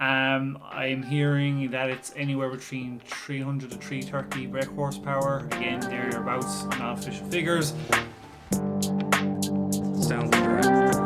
I'm hearing that it's anywhere between 300 to 330 brake horsepower. Again, thereabouts, not official figures. Sounds correct.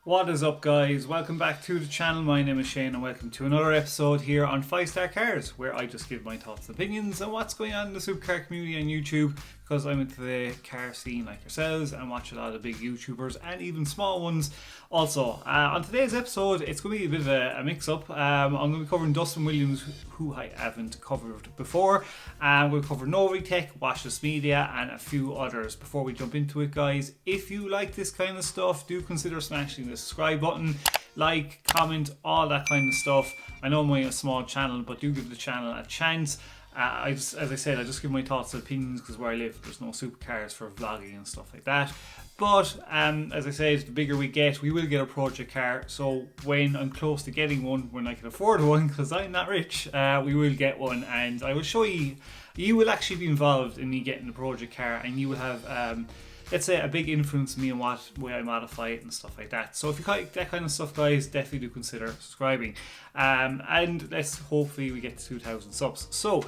What is up, guys? Welcome back to the channel. My name is Shane and welcome to another episode here on 5-Star Cars, where I just give my thoughts and opinions on what's going on in the supercar community on YouTube, because I'm into the car scene like yourselves and watch a lot of big YouTubers and even small ones. Also, on today's episode, it's going to be a bit of a mix-up. I'm going to be covering Dustin Williams, who I haven't covered before. We'll cover Novitech, Watch This Media, and a few others. Before we jump into it, guys, if you like this kind of stuff, do consider smashing the subscribe button, like, comment, all that kind of stuff. I know I'm a small channel, but do give the channel a chance. As I said, I just give my thoughts and opinions because where I live, there's no supercars for vlogging and stuff like that. But as I said, the bigger we get, we will get a project car. So when I'm close to getting one, when I can afford one, because I'm not rich, we will get one, and I will show you. You will actually be involved in me getting the project car, and you will have, let's say, a big influence on me on what way I modify it and stuff like that. So if you like that kind of stuff, guys, definitely do consider subscribing. And let's hopefully we get to 2,000 subs. So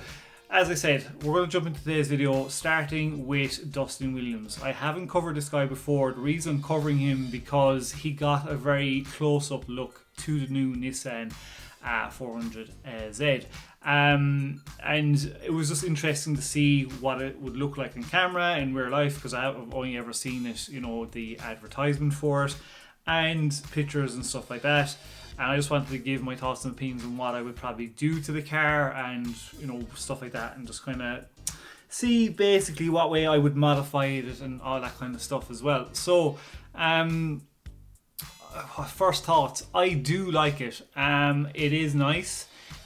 as I said, we're going to jump into today's video, starting with Dustin Williams. I haven't covered this guy before. The reason I'm covering him because he got a very close-up look to the new Nissan 400Z. And it was just interesting to see what it would look like in camera in real life, because I've only ever seen it, you know, the advertisement for it and pictures and stuff like that. And I just wanted to give my thoughts and opinions on what I would probably do to the car and, you know, stuff like that, and just kind of see basically what way I would modify it and all that kind of stuff as well. So first thoughts, I do like it. It is nice.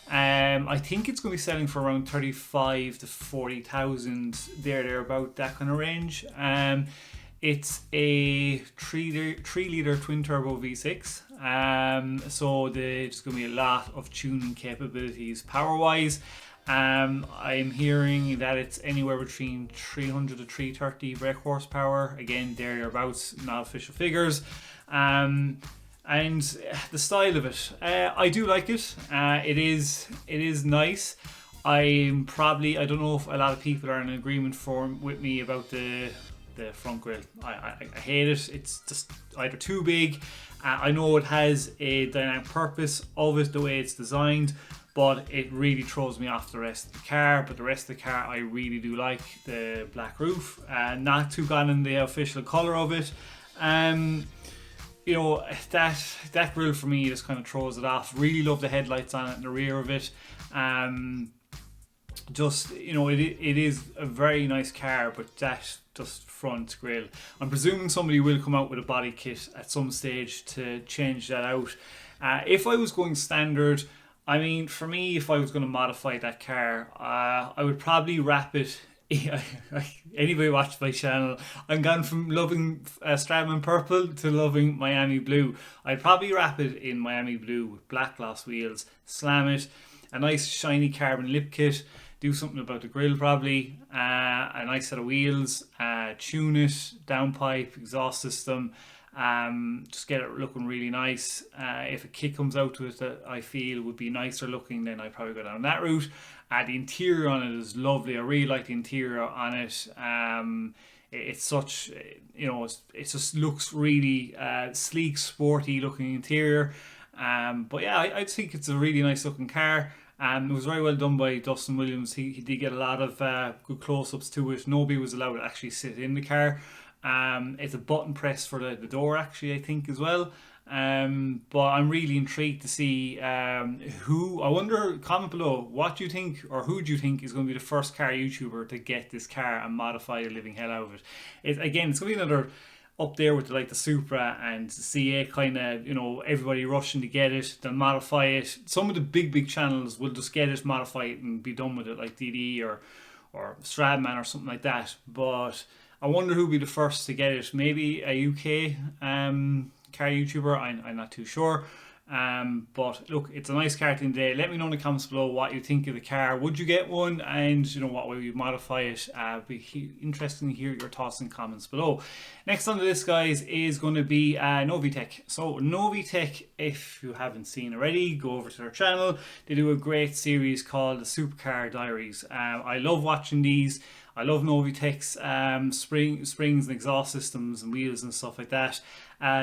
I think it's going to be selling for around 35 to 40,000 there about that kind of range. It's a 3-litre twin turbo V6. So there's going to be a lot of tuning capabilities power wise. I'm hearing that it's anywhere between 300 to 330 brake horsepower. Again, thereabouts, not official figures. And the style of it, I do like it. It is nice. I don't know if a lot of people are in agreement with me about the front grille. I hate it. It's just either too big. I know it has a dynamic purpose of it, the way it's designed, but it really throws me off the rest of the car. But the rest of the car, I really do like the black roof. Not too gone in the official colour of it. You know, that grille for me just kind of throws it off. Really love the headlights on it in the rear of it. Just, you know, it is a very nice car, but that just front grille, I'm presuming somebody will come out with a body kit at some stage to change that out. If I was going standard, I mean, for me, if I was going to modify that car, I would probably wrap it. Anybody watch my channel, I'm gone from loving Stradman purple to loving Miami blue. I'd probably wrap it in Miami blue with black gloss wheels, slam it, a nice shiny carbon lip kit, do something about the grille probably, a nice set of wheels, tune it, downpipe, exhaust system, just get it looking really nice. If a kit comes out to it that I feel would be nicer looking, then I'd probably go down that route. The interior on it is lovely. I really like the interior on it. It's such, you know, it just looks really sleek, sporty looking interior. But yeah, I think it's a really nice looking car. It was very well done by Dustin Williams. He did get a lot of good close-ups to it. Nobody was allowed to actually sit in the car. It's a button press for the door actually, I think, as well. But I'm really intrigued to see who, I wonder, comment below, what do you think, or who do you think is going to be the first car YouTuber to get this car and modify the living hell out of it. Again, it's going to be another up there with like the Supra and the CA kind of, you know, everybody rushing to get it, they'll modify it. Some of the big channels will just get it, modify it and be done with it, like DD or Stradman or something like that. But I wonder who'll be the first to get it. Maybe a UK car YouTuber, I'm not too sure. But look, it's a nice car today. Let me know in the comments below what you think of the car. Would you get one? And you know, what way you modify it? Be interesting to hear your thoughts in comments below. Next on the list, guys, is going to be Novitec. So Novitec, if you haven't seen already, go over to their channel. They do a great series called the Supercar Diaries. I love watching these. I love Novitec's springs and exhaust systems and wheels and stuff like that.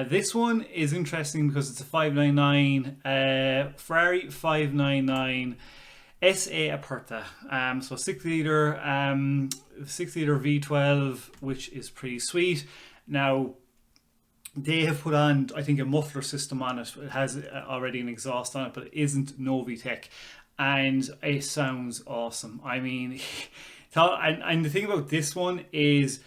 This one is interesting because it's a 599 Ferrari 599 SA Aperta. So 6-litre V12, which is pretty sweet. Now, they have put on, I think, a muffler system on it. It has already an exhaust on it, but it isn't Novitec, and it sounds awesome. I mean, and the thing about this one is,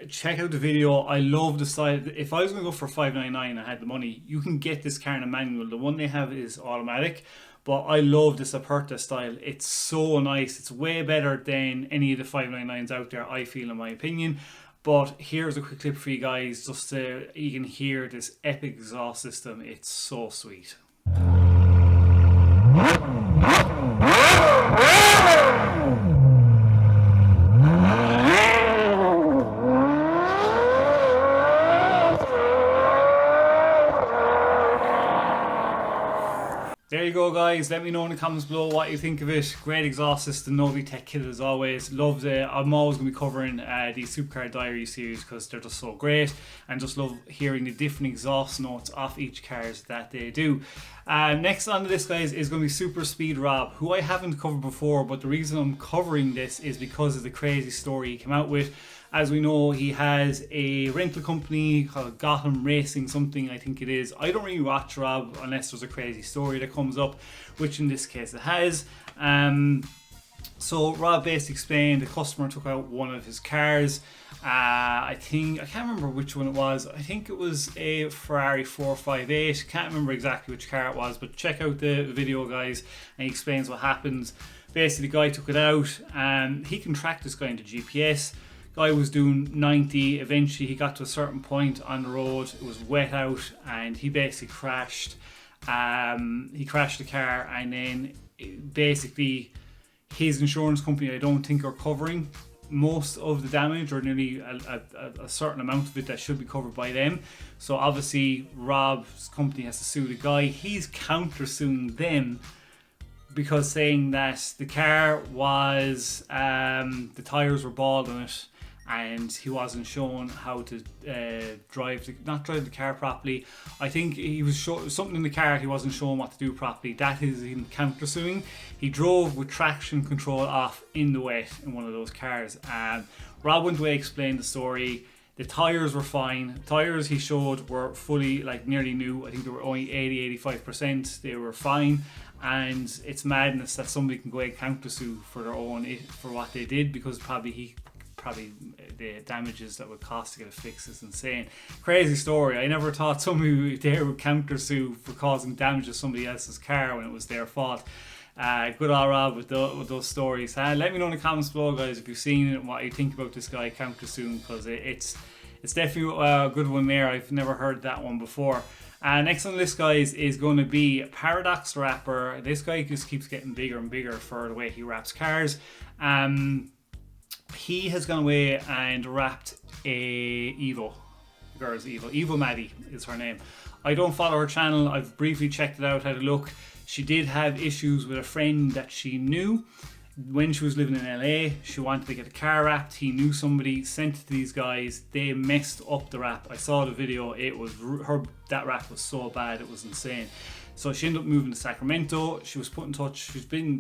check out the video. I love the style. If I was going to go for 599 and I had the money, you can get this car in a manual. The one they have is automatic, but I love this Aperta style. It's so nice. It's way better than any of the 599s out there, I feel, in my opinion. But here's a quick clip for you guys, just so you can hear this epic exhaust system. It's so sweet. There you go, guys. Let me know in the comments below what you think of it. Great exhaust system, Novitec kit as always. Love I'm always going to be covering the Supercar Diary series because they're just so great, and just love hearing the different exhaust notes off each cars that they do. Next on the list, guys, is going to be Super Speed Rob, who I haven't covered before, but the reason I'm covering this is because of the crazy story he came out with. As we know, he has a rental company called Gotham Racing something, I think it is. I don't really watch Rob unless there's a crazy story that comes up, which in this case it has. So Rob basically explained the customer took out one of his cars. I can't remember which one it was. I think it was a Ferrari 458. Can't remember exactly which car it was, but check out the video, guys, and he explains what happens. Basically, the guy took it out, and he can track this guy into GPS. Guy was doing 90. Eventually, he got to a certain point on the road. It was wet out, and he basically crashed. He crashed the car, and then basically his insurance company, I don't think, are covering most of the damage, or nearly a certain amount of it that should be covered by them. So obviously, Rob's company has to sue the guy. He's counter-suing them because saying that the car was the tires were bald on it, and he wasn't shown how to not drive the car properly. I think he was something in the car, he wasn't shown what to do properly. That is him countersuing. He drove with traction control off in the wet in one of those cars. Rob went away, explained the story. The tires were fine. Tires he showed were fully, like, nearly new. I think they were only 80-85%. They were fine. And it's madness that somebody can go and countersue for their own, for what they did, because probably the damages that would cost to get it fixed is insane. Crazy story. I never thought somebody there would countersue for causing damage to somebody else's car when it was their fault. Good old Rob with those stories. Let me know in the comments below, guys, if you've seen it and what you think about this guy countersuing, because it's definitely a good one there. I've never heard that one before. Next on the list, guys, is going to be Paradox Rapper. This guy just keeps getting bigger and bigger for the way he wraps cars. He has gone away and wrapped a girl's Evo Maddie is her name. I don't follow her channel. I've briefly checked it out, had a look. She did have issues with a friend that she knew when she was living in LA. She wanted to get a car wrapped. He knew somebody, sent it to these guys. They messed up the wrap. I saw the video. It was that wrap was so bad, it was insane. So she ended up moving to Sacramento. She was put in touch.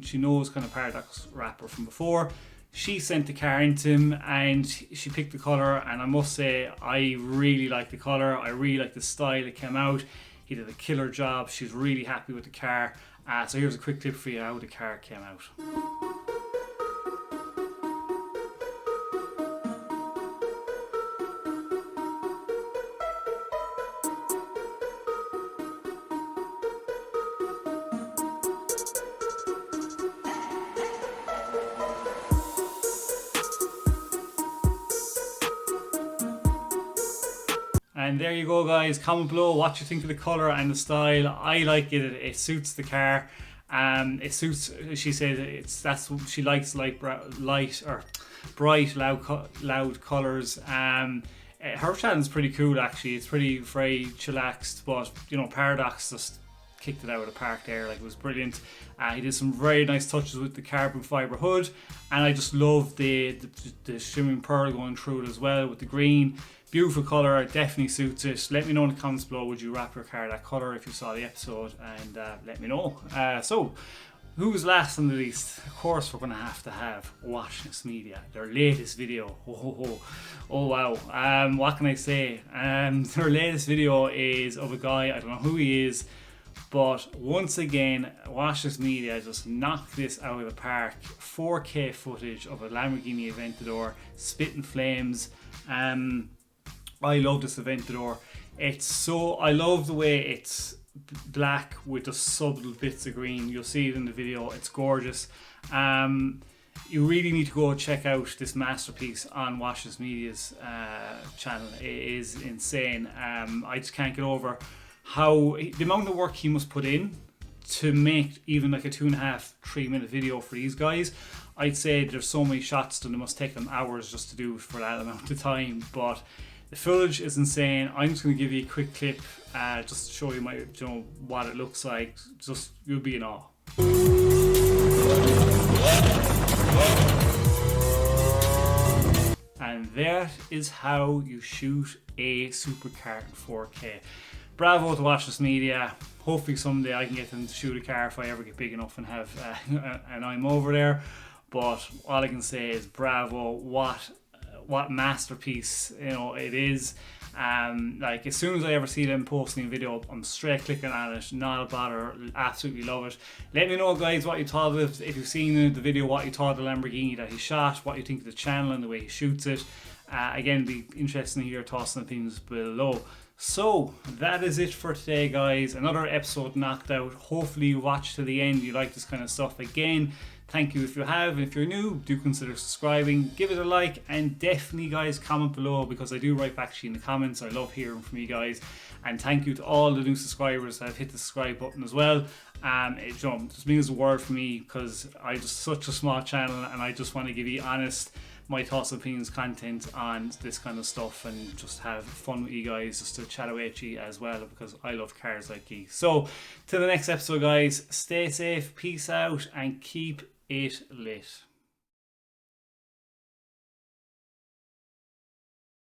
She knows kind of Paradox Rapper from before. She sent the car into him, and she picked the colour, and I must say, I really like the colour. I really like the style it came out. He did a killer job. She's really happy with the car. So here's a quick clip for you how the car came out. And there you go, guys. Comment below what you think of the colour and the style. I like it. It suits the car. It suits. She said she likes light or bright, loud colours. Her channel's pretty cool actually. It's very chillaxed, but you know, Paradox just kicked it out of the park there. Like, it was brilliant. He did some very nice touches with the carbon fibre hood, and I just love the shimmering pearl going through it as well with the green. Beautiful colour, definitely suits it. Let me know in the comments below, would you wrap your car that colour if you saw the episode, and let me know. So, who's last and the least? Of course, we're going to have Watch This Media, their latest video. Oh wow. What can I say? Their latest video is of a guy, I don't know who he is, but once again, Watch This Media just knocked this out of the park. 4K footage of a Lamborghini Aventador spitting flames. I love this Aventador. I love the way it's black with the subtle bits of green. You'll see it in the video. It's gorgeous. You really need to go check out this masterpiece on Watch This Media's channel. It is insane. I just can't get over the amount of work he must put in to make even like a 2.5-3 minute video for these guys. I'd say there's so many shots that it must take them hours just to do for that amount of time, but the footage is insane. I'm just going to give you a quick clip just to show you what it looks like. Just, you'll be in awe. And that is how you shoot a supercar in 4K. Bravo to Watch This Media. Hopefully someday I can get them to shoot a car if I ever get big enough and have and I'm over there. But all I can say is bravo. What masterpiece, you know, it is. Like, as soon as I ever see them posting a video, I'm straight clicking on it, not a bother. Absolutely love it. Let me know, guys, what you thought of it. If you've seen the video, what you thought of the Lamborghini that he shot, what you think of the channel and the way he shoots it. Again, it'd be interesting to hear your thoughts and opinions below. So that is it for today, guys. Another episode knocked out. Hopefully you watch to the end, you like this kind of stuff. Again, thank you if you have. If you're new, do consider subscribing, give it a like, and definitely, guys, comment below, because I do write back to you in the comments. I love hearing from you guys. And thank you to all the new subscribers that have hit the subscribe button as well. It just means the world for me, because I just such a small channel and I just want to give you honest, my thoughts and opinions content on this kind of stuff, and just have fun with you guys, just to chat away at you as well, because I love cars like you. So till the next episode, guys, stay safe, peace out, and keep it lit.